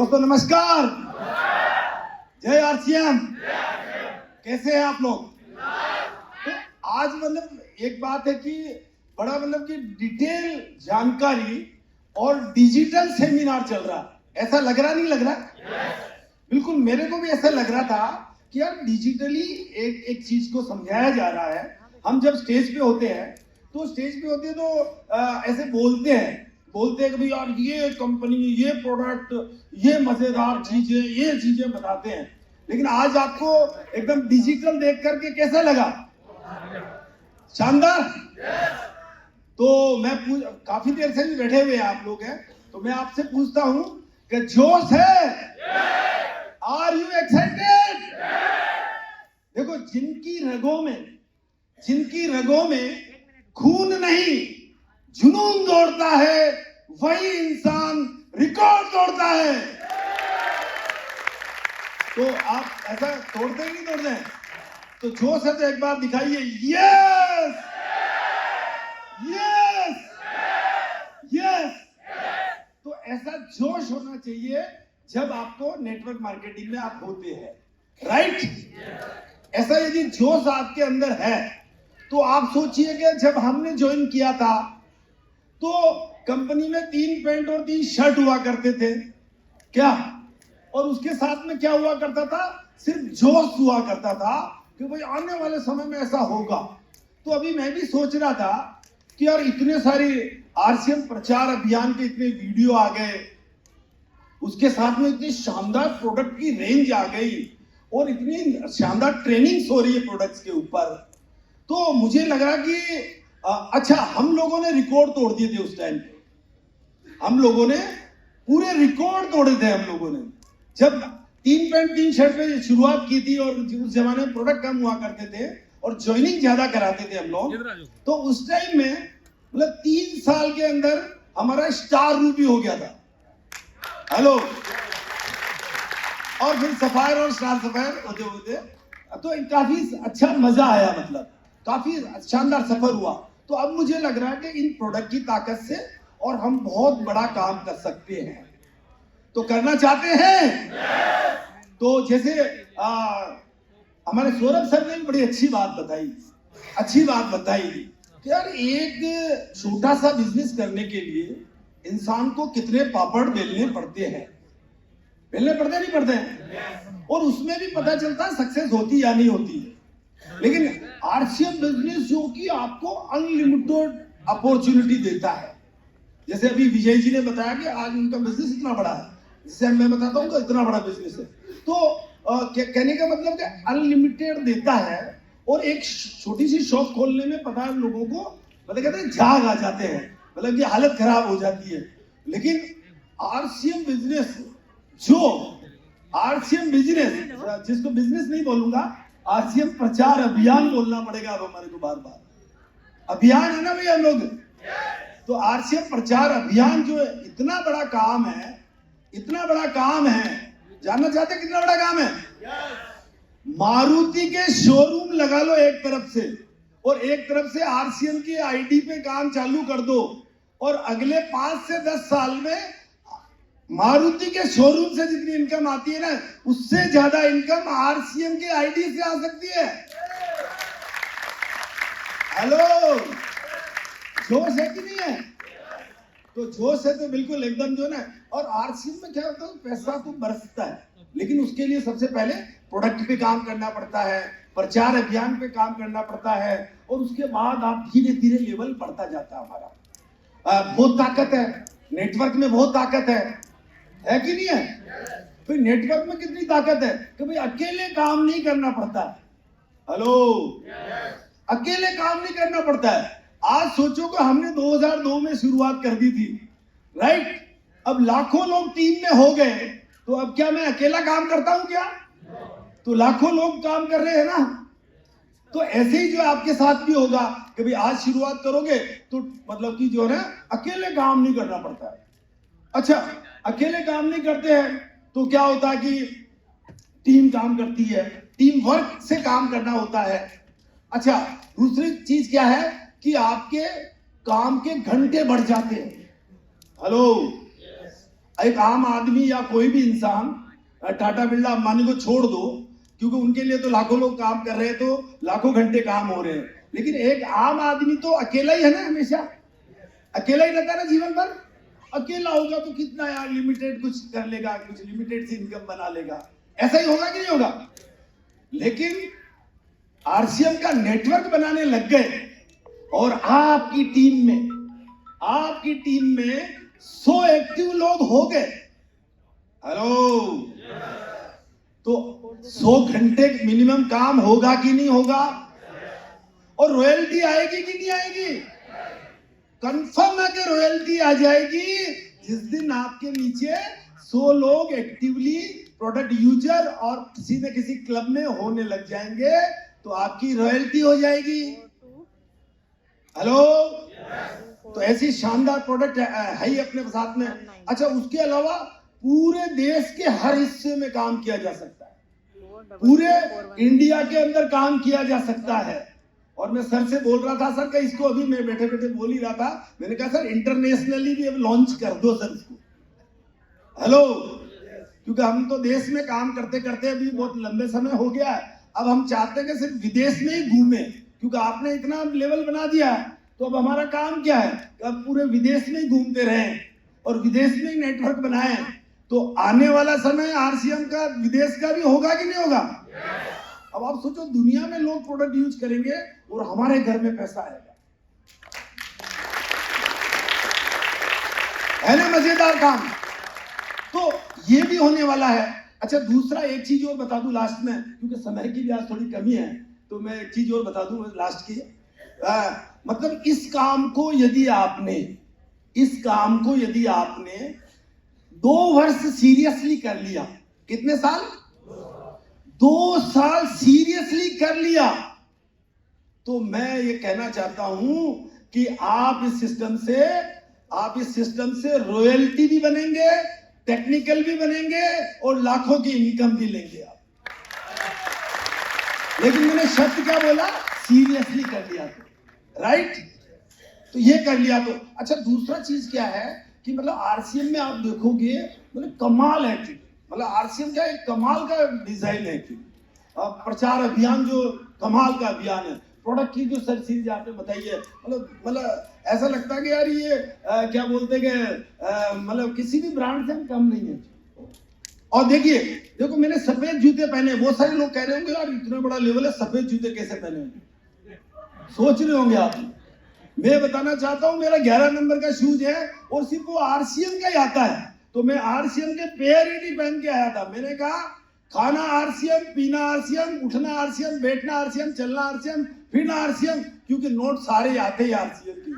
दोस्तों नमस्कार, जय आरसीएम। कैसे हैं आप लोग? तो आज एक बात है कि बड़ा कि डिटेल जानकारी और डिजिटल सेमिनार चल रहा है। ऐसा लग रहा नहीं लग रहा? बिल्कुल, मेरे को भी ऐसा लग रहा था कि यार डिजिटली एक चीज को समझाया जा रहा है। हम जब स्टेज पे होते हैं तो ऐसे बोलते हैं कि यार ये कंपनी, ये प्रोडक्ट, ये मजेदार चीजें, ये चीजें बताते हैं। लेकिन आज आपको एकदम डिजिटल देख करके कैसा लगा? शानदार। तो मैं काफी देर से भी बैठे हुए आप लोग हैं, तो मैं आपसे पूछता हूं कि जोश है? Are you excited? देखो, जिनकी रगों में खून नहीं जुनून दौड़ता है, वही इंसान रिकॉर्ड तोड़ता है। तो आप ऐसा तोड़ते ही नहीं तोड़ते हैं? तो जोश है तो एक बार दिखाइए। Yes yes yes. तो ऐसा जोश होना चाहिए जब आपको नेटवर्क मार्केटिंग में आप होते हैं, राइट? ऐसा यदि जोश आपके अंदर है तो आप सोचिए कि जब हमने ज्वाइन किया था तो कंपनी में 3 पैंट और 3 शर्ट हुआ करते थे क्या, और उसके साथ में क्या हुआ करता था? सिर्फ जोश हुआ करता था कि भाई आने वाले समय में ऐसा होगा। तो अभी मैं भी सोच रहा था कि यार इतने सारे आरसीएम प्रचार अभियान के इतने वीडियो आ गए, उसके साथ में इतनी शानदार प्रोडक्ट की रेंज आ गई और इतनी शानदार ट्रेनिंग्स हो रही है प्रोडक्ट्स के ऊपर। तो मुझे लगा कि अच्छा, हम लोगों ने रिकॉर्ड तोड़ दिए थे उस टाइम पे। हम लोगों ने पूरे रिकॉर्ड तोड़े थे। हम लोगों ने जब 3 पैंट 3 शर्ट पे शुरुआत की थी और उस जमाने में प्रोडक्ट कम हुआ करते थे और ज्वाइनिंग ज्यादा कराते थे हम लोग, तो उस टाइम में 3 साल के अंदर हमारा स्टार रूबी हो गया था। हेलो। और फिर सफायर और स्टार सफायर होते होते तो काफी अच्छा मजा आया, काफी शानदार सफर हुआ। तो अब मुझे लग रहा है कि इन प्रोडक्ट की ताकत से और हम बहुत बड़ा काम कर सकते हैं। तो करना चाहते हैं? तो जैसे हमारे सौरभ सर ने बड़ी अच्छी बात बताई कि यार एक छोटा सा बिजनेस करने के लिए इंसान को कितने पापड़ बेलने पड़ते हैं, नहीं पड़ते हैं? और उसमें भी पता चलता है सक्सेस होती या नहीं होती है। लेकिन आरसीएम बिजनेस जो कि आपको अनलिमिटेड अपॉर्चुनिटी देता है। जैसे अभी विजय जी ने बताया कि आज उनका बिजनेस इतना बड़ा है, जिससे मैं बताता हूँ कि इतना बड़ा बिजनेस है। तो कहने का मतलब कि अनलिमिटेड देता है। और एक छोटी सी शॉप खोलने में पता है लोगों को कहते हैं झाग आ जाते हैं, कि हालत खराब हो जाती है। लेकिन आरसीएम बिजनेस जिसको बिजनेस नहीं बोलूंगा, आरसीएम प्रचार अभियान बोलना पड़ेगा अब हमारे को बार बार। अभियान है ना भैया हम लोग। तो आरसीएम प्रचार अभियान जो है, इतना बड़ा काम है। जानना चाहते कितना बड़ा काम है? मारुति के शोरूम लगा लो एक तरफ से, और एक तरफ से आरसीएम की आईडी पे काम चालू कर दो, और अगले 5 से 10 साल में मारुति के शोरूम से जितनी इनकम आती है ना, उससे ज्यादा इनकम आरसीएम के आईडी से आ सकती है। हेलो, जोश है कि नहीं है? तो जोश है तो बिल्कुल एकदम जो ना। और आरसीएम में क्या होता है, पैसा तो बरसता है, लेकिन उसके लिए सबसे पहले प्रोडक्ट पे काम करना पड़ता है, प्रचार अभियान पे काम करना पड़ता है, और उसके बाद आप धीरे धीरे लेवल बढ़ता जाता है हमारा। बहुत ताकत है नेटवर्क में, बहुत ताकत है कि नहीं है? फिर नेटवर्क में कितनी ताकत है कि भाई अकेले काम नहीं करना पड़ता है। हेलो, अकेले काम नहीं करना पड़ता है। आज सोचो कि हमने 2002 में शुरुआत कर दी थी, राइट? अब लाखों लोग टीम में हो गए, तो अब क्या मैं अकेला काम करता हूं क्या? तो लाखों लोग काम कर रहे हैं ना। तो ऐसे ही जो आपके साथ भी होगा कि भाई आज शुरुआत करोगे तो कि जो है अकेले काम नहीं करना पड़ता है। अच्छा, अकेले काम नहीं करते हैं तो क्या होता है कि टीम काम करती है, टीम वर्क से काम करना होता है। अच्छा, दूसरी चीज क्या है कि आपके काम के घंटे बढ़ जाते हैं। हेलो, एक आम आदमी या कोई भी इंसान, टाटा बिरला अंबानी को छोड़ दो, क्योंकि उनके लिए तो लाखों लोग काम कर रहे हैं, तो लाखों घंटे काम हो रहे हैं, लेकिन एक आम आदमी तो अकेला ही है ना, हमेशा अकेला ही रहता है ना जीवन भर। अकेला होगा तो कितना यार लिमिटेड कुछ कर लेगा, कुछ लिमिटेड से इनकम बना लेगा, ऐसा ही होगा कि नहीं होगा। लेकिन आरसीएम का नेटवर्क बनाने लग गए और आपकी टीम में 100 एक्टिव लोग हो गए। हेलो, तो 100 घंटे मिनिमम काम होगा कि नहीं होगा, और रॉयल्टी आएगी कि नहीं आएगी। कंफर्म है कि रॉयल्टी आ जाएगी जिस दिन आपके नीचे 100 लोग एक्टिवली प्रोडक्ट यूजर और किसी न किसी क्लब में होने लग जाएंगे, तो आपकी रॉयल्टी हो जाएगी। हेलो, तो ऐसी शानदार प्रोडक्ट है ही अपने साथ में। अच्छा, उसके अलावा पूरे देश के हर हिस्से में काम किया जा सकता है, पूरे इंडिया के अंदर काम किया जा सकता है। और मैं सर से बोल रहा था, सर का इसको अभी मैं बैठे बैठे बोल ही रहा था, मैंने कहा सर इंटरनेशनली भी अब लॉन्च कर दो सर इसको। हेलो, क्योंकि हम तो देश में काम करते करते अभी बहुत लंबे समय हो गया है, अब हम चाहते हैं कि सिर्फ विदेश में ही घूमे, क्योंकि आपने इतना लेवल बना दिया है, तो अब हमारा काम क्या है, अब पूरे विदेश में ही घूमते रहें और विदेश में ही नेटवर्क बनाएं। तो आने वाला समय आरसीएम का विदेश का भी होगा कि नहीं होगा। अब आप सोचो, दुनिया में लोग प्रोडक्ट यूज करेंगे और हमारे घर में पैसा आएगा, है ना मजेदार काम। तो ये भी होने वाला है। अच्छा, दूसरा एक चीज और बता दूं लास्ट में, क्योंकि समय की भी आज थोड़ी कमी है, तो मैं एक चीज और बता दूं लास्ट की। मतलब इस काम को यदि आपने 2 वर्ष सीरियसली कर लिया, कितने साल, 2 साल सीरियसली कर लिया, तो मैं ये कहना चाहता हूं कि आप इस सिस्टम से रॉयल्टी भी बनेंगे, टेक्निकल भी बनेंगे और लाखों की इनकम भी लेंगे आप। लेकिन मैंने शब्द क्या बोला, सीरियसली कर लिया तो, राइट, तो ये कर लिया तो। अच्छा, दूसरा चीज क्या है कि मतलब आरसीएम में आप देखोगे, मतलब कमाल है, मतलब आरसीएम का एक कमाल का डिजाइन है कि प्रचार अभियान जो कमाल का अभियान है, प्रोडक्ट की जो सर सीरीज आपने बताई है, मतलब ऐसा लगता है कि यार ये क्या बोलते हैं कि मतलब किसी भी ब्रांड से हम कम नहीं है। और देखो मैंने सफेद जूते पहने, बहुत सारे लोग कह रहे होंगे यार इतना बड़ा लेवल है, सफेद जूते कैसे पहने होंगे, सोच रहे होंगे आप। मैं बताना चाहता हूं, मेरा 11 नंबर का शूज है और सिर्फ वो आरसीएम का ही आता है, तो मैं आरसीएम के पेयर ही नहीं पहन के आया था। मैंने कहा खाना आरसीएम, पीना आरसीएम, उठना आरसीएम, बैठना आरसीएम, चलना आरसीएम, फिरना आरसीएम, क्योंकि नोट सारे आते ही आरसीएम के।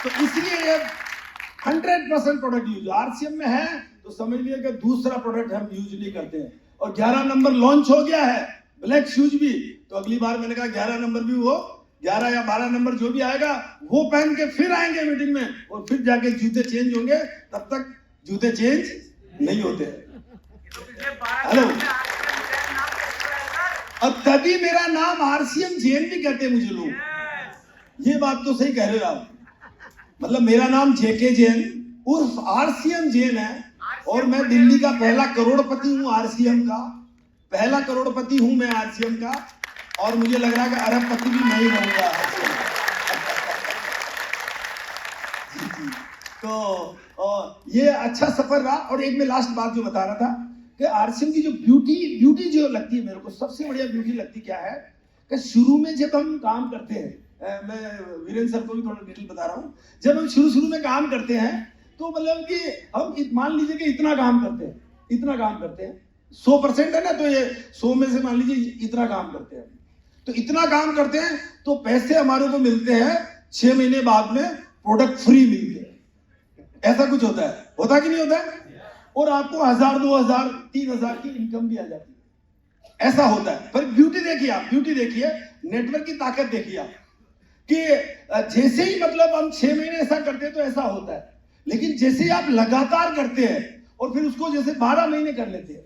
तो इसलिए 100% प्रोडक्ट यूज आरसीएम में है, तो समझ लिया कि दूसरा प्रोडक्ट हम यूज नहीं करते हैं। और 11 नंबर लॉन्च हो गया है, ब्लैक शूज भी, तो अगली बार मैंने कहा 11 नंबर भी, वो 11 या 12 नंबर जो भी आएगा वो पहन के फिर आएंगे मीटिंग में, और फिर जाके जूते चेंज होंगे, तब तक जूते चेंज नहीं होते। हेलो, अब तभी मेरा नाम आरसीएम जैन भी कहते हैं मुझे लोग। ये बात तो सही कह रहे हो आप, मतलब मेरा नाम जेके जैन उर्फ आरसीएम जैन है, और मैं दिल्ली का पहला करोड़पति हूं आरसीएम का, पहला करोड़पति हूं मैं आरसीएम का, और मुझे लग रहा है कि अरबपति भी मैं ही रहूंगा आरसीएम। तो ये अच्छा सफर रहा। और एक मैं लास्ट बात जो बता रहा था कि आरसीएम की जो ब्यूटी जो लगती है मेरे को, सबसे बढ़िया ब्यूटी लगती क्या है कि शुरू में जब हम काम करते हैं, मैं वीरेंद्र सर को भी थोड़ा डिटेल बता रहा हूँ, जब हम शुरू में काम करते हैं तो मतलब कि हम मान लीजिए कि इतना काम करते हैं 100% है ना, तो ये 100 में से मान लीजिए इतना काम करते हैं, तो इतना काम करते हैं तो पैसे हमारे को मिलते हैं 6 महीने बाद में प्रोडक्ट फ्री मिलते हैं, ऐसा कुछ होता है कि नहीं होता है, और आपको 1000, 2000, 3000 की इनकम भी आ जाती है, ऐसा होता है। पर ब्यूटी देखिए, नेटवर्क की ताकत देखिए आप, कि जैसे ही मतलब हम 6 महीने ऐसा करते हैं तो ऐसा होता है, लेकिन जैसे ही आप लगातार करते हैं और फिर उसको जैसे 12 महीने कर लेते हैं,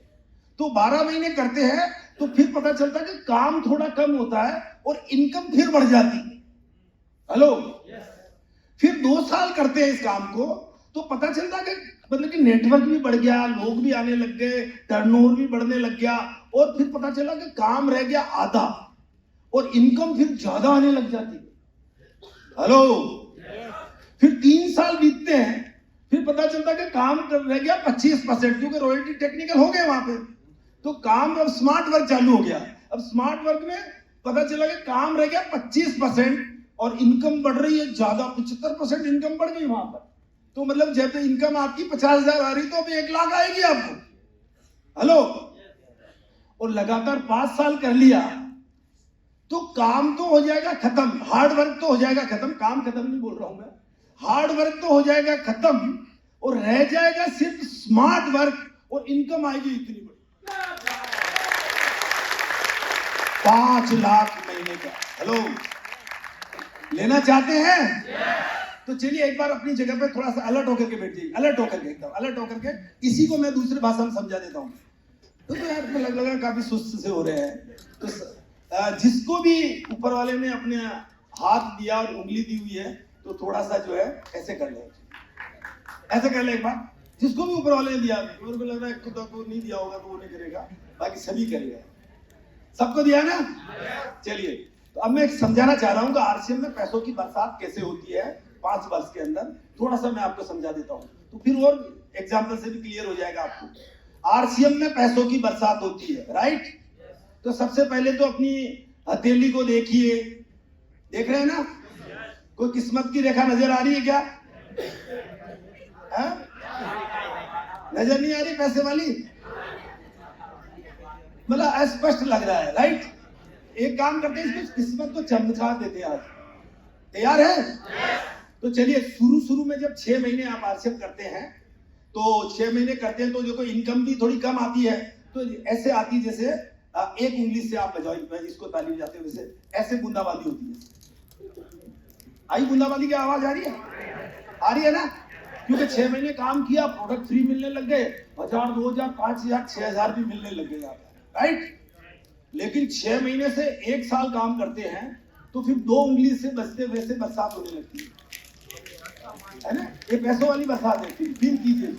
तो 12 महीने करते हैं तो फिर पता चलता है कि काम थोड़ा कम होता है और इनकम फिर बढ़ जाती है। हेलो, फिर 2 साल करते हैं इस काम को, तो पता चलता कि मतलब कि नेटवर्क भी बढ़ गया, लोग भी आने लग गए, टर्नओवर भी बढ़ने लग गया, और फिर पता चला कि काम रह गया आधा और इनकम फिर ज्यादा आने लग जाती। हेलो, फिर 3 साल बीतते हैं, फिर पता चलता कि काम रह गया 25%, क्योंकि रॉयल्टी टेक्निकल हो गए वहां पे, तो काम अब स्मार्ट वर्क चालू हो गया। अब स्मार्ट वर्क में पता चला कि काम रह गया 25% और इनकम बढ़ रही है ज्यादा, 75% इनकम बढ़ गई वहां पर। तो मतलब जब इनकम आपकी 50,000 आ रही तो अब 1 लाख आएगी आपको। हेलो, और लगातार 5 साल कर लिया तो काम तो हो जाएगा खत्म, हार्ड वर्क तो हो जाएगा खत्म, काम खत्म नहीं बोल रहा हूं मैं, हार्ड वर्क तो हो जाएगा खत्म, और रह जाएगा सिर्फ स्मार्ट वर्क, और इनकम आएगी इतनी बड़ी, 5 लाख महीने का। हेलो, लेना चाहते हैं? तो चलिए एक बार अपनी जगह पे थोड़ा सा अलर्ट होकर के बैठ जाइए, अलर्ट होकर के, एकदम अलर्ट होकर के। इसी को मैं दूसरी भाषा में समझा देता हूँ। तो यार लग लगा काफी सुस्त से हो रहे हैं। तो जिसको भी ऊपर वाले ने अपने हाथ दिया और उंगली दी हुई है, तो थोड़ा सा जो है ऐसे कर ले, ऐसे कर ले एक बार। जिसको भी ऊपर वाले ने दिया, मेरे को लग रहा है खुद को नहीं दिया होगा तो वो नहीं करेगा, बाकी सभी करेगा। सबको दिया ना? चलिए, तो अब मैं समझाना चाह रहा हूँ कि आरसीएम में पैसों की बरसात कैसे होती है 5 वर्ष के अंदर। थोड़ा सा मैं आपको समझा देता हूँ, तो फिर और एग्जाम्पल से भी क्लियर हो जाएगा आपको। आरसीएम में पैसों की बरसात होती है, राइट? तो सबसे पहले तो अपनी हथेली को देखिए, देख रहे हैं ना? कोई किस्मत की रेखा नजर आ रही है क्या? नजर नहीं आ रही पैसे वाली? मतलब अस्पष्ट लग रहा है, राइट? एक काम करते हैं, इसको किस्मत को चमका देते हैं आज। तैयार है? तो चलिए, शुरू में जब 6 महीने आप आरसीएम करते हैं, तो 6 महीने करते हैं तो देखो इनकम भी थोड़ी कम आती है। तो ऐसे आती जैसे एक उंगली से आप बजाओ, इसको ताली बजाते हुए से ऐसे बूंदाबांदी होती है। आई बूंदाबांदी की आवाज आ रही है? आ रही है ना? क्योंकि 6 महीने काम किया, प्रोडक्ट फ्री मिलने लग गए, 1000, 2000, 5000, 6000 भी मिलने लग गए, राइट? लेकिन 6 महीने से 1 साल काम करते हैं तो फिर 2 उंगली से बचते वैसे बरसात होने लगती है ना? ये पैसों वाली बरसात है। फील कीजिए,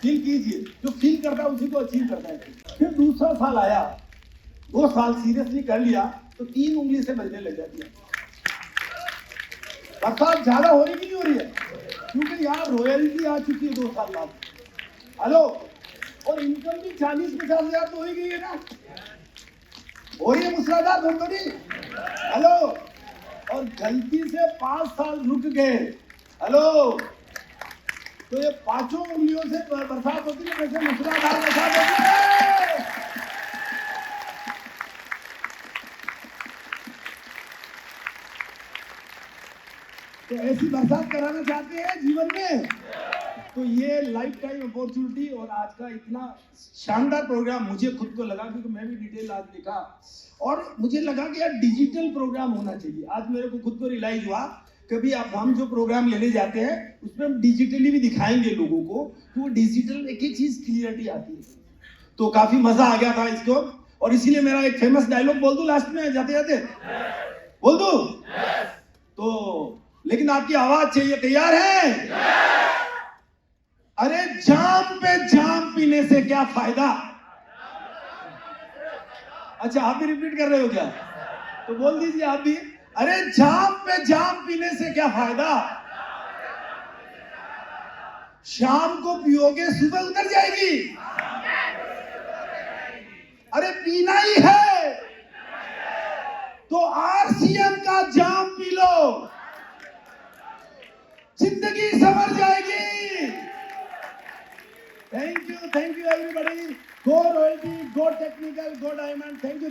फील कीजिए, जो फील करता है उसी को अचीव करता है। फिर दूसरा साल आया, 2 साल सीरियसली कर लिया तो 3 उंगली से बजने लग जाती है। बरसात ज्यादा हो रही कि नहीं हो रही है? क्योंकि यहाँ रॉयल्टी आ चुकी है 2 साल बाद। हेलो, और इनकम भी 40-50 हजार तो हो ही गई है ना? हो रही है मूसलाधार धमधोड़ी। हेलो, और गलती से 5 साल रुक गए, हेलो, तो ये 5 उंगलियों से बरसात होती है, वैसे मूसलाधार बरसात होती है। तो ऐसी बरसात कराना चाहते हैं जीवन में, तो ये लाइफ टाइम अपॉर्चुनिटी। और आज का इतना शानदार प्रोग्राम मुझे खुद को लगा, क्योंकि मैं भी डिटेल आज लिखा और मुझे लगा कि यार डिजिटल प्रोग्राम होना चाहिए। आज मेरे को खुद को रियलाइज हुआ, कभी आप हम जो प्रोग्राम लेने जाते हैं उसमें हम डिजिटली भी दिखाएंगे लोगों को, कि वो डिजिटल एक ही चीज क्लियरिटी आती है। तो काफी मजा आ गया था इसको, और इसीलिए मेरा एक फेमस डायलॉग बोल दूं लास्ट में जाते जाते, बोल दूं? तो लेकिन आपकी आवाज चाहिए। तैयार है? अरे जाम पे जाम पीने से क्या फायदा? अच्छा, आप भी रिपीट कर रहे हो क्या? तो बोल दीजिए आप भी, अरे जाम पे जाम पीने से क्या फायदा? शाम को पियोगे सुबह उतर जाएगी। अरे पीना ही है तो आरसीएम का जाम पी लो, जिंदगी संवर जाएगी। Thank you everybody. Go Royalty, go Technical, go Diamond. Thank you.